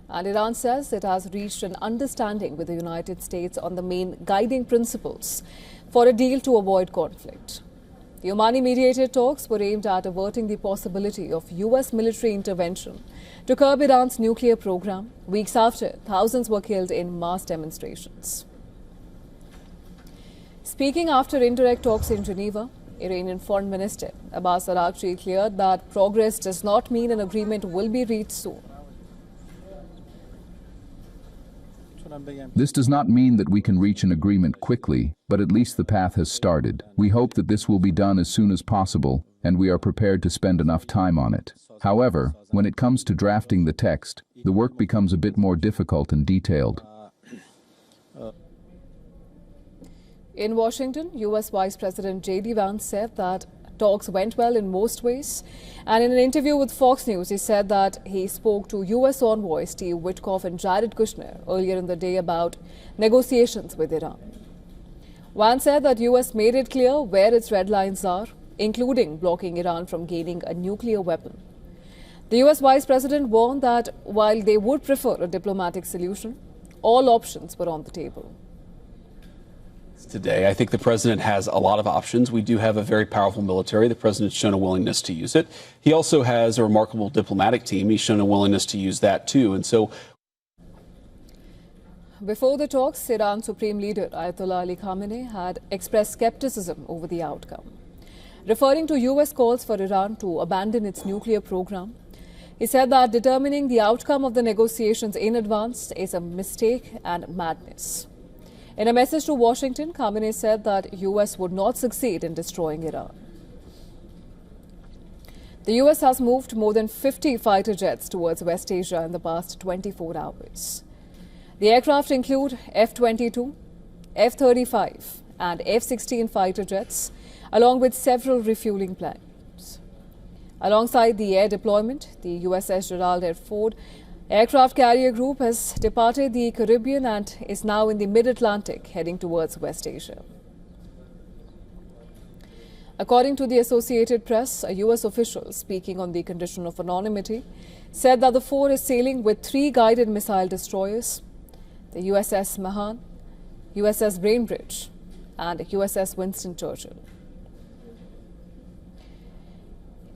And Iran says it has reached an understanding with the United States on the main guiding principles for a deal to avoid conflict. The Omani-mediated talks were aimed at averting the possibility of U.S. military intervention to curb Iran's nuclear program, weeks after thousands were killed in mass demonstrations. Speaking after indirect talks in Geneva, Iranian Foreign Minister Abbas Araghchi cleared that progress does not mean an agreement will be reached soon. This does not mean that we can reach an agreement quickly, but at least the path has started. We hope that this will be done as soon as possible, and we are prepared to spend enough time on it. However, when it comes to drafting the text, the work becomes a bit more difficult and detailed. In Washington, U.S. Vice President JD Vance said that talks went well in most ways. And in an interview with Fox News, he said that he spoke to U.S. envoys Steve Witkoff and Jared Kushner earlier in the day about negotiations with Iran. Vance said that U.S. made it clear where its red lines are, including blocking Iran from gaining a nuclear weapon. The U.S. Vice President warned that while they would prefer a diplomatic solution, all options were on the table. Today, I think the president has a lot of options. We do have a very powerful military. The president's shown a willingness to use it. He also has a remarkable diplomatic team. He's shown a willingness to use that too. And so, before the talks, Iran's Supreme Leader Ayatollah Ali Khamenei had expressed skepticism over the outcome. Referring to U.S. calls for Iran to abandon its nuclear program, he said that determining the outcome of the negotiations in advance is a mistake and madness. In a message to Washington, Khamenei said that U.S. would not succeed in destroying Iran. The U.S. has moved more than 50 fighter jets towards West Asia in the past 24 hours. The aircraft include F-22, F-35 and F-16 fighter jets, along with several refueling planes. Alongside the air deployment, the USS Gerald R. Ford aircraft carrier group has departed the Caribbean and is now in the mid-Atlantic, heading towards West Asia. According to the Associated Press, a U.S. official speaking on the condition of anonymity said that the Ford is sailing with 3 guided missile destroyers, the USS Mahan, USS Bainbridge and USS Winston Churchill.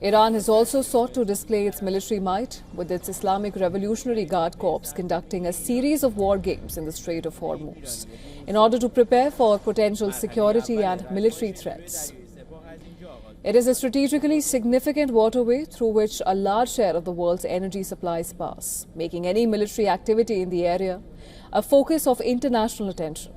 Iran has also sought to display its military might, with its Islamic Revolutionary Guard Corps conducting a series of war games in the Strait of Hormuz in order to prepare for potential security and military threats. It is a strategically significant waterway through which a large share of the world's energy supplies pass, making any military activity in the area a focus of international attention.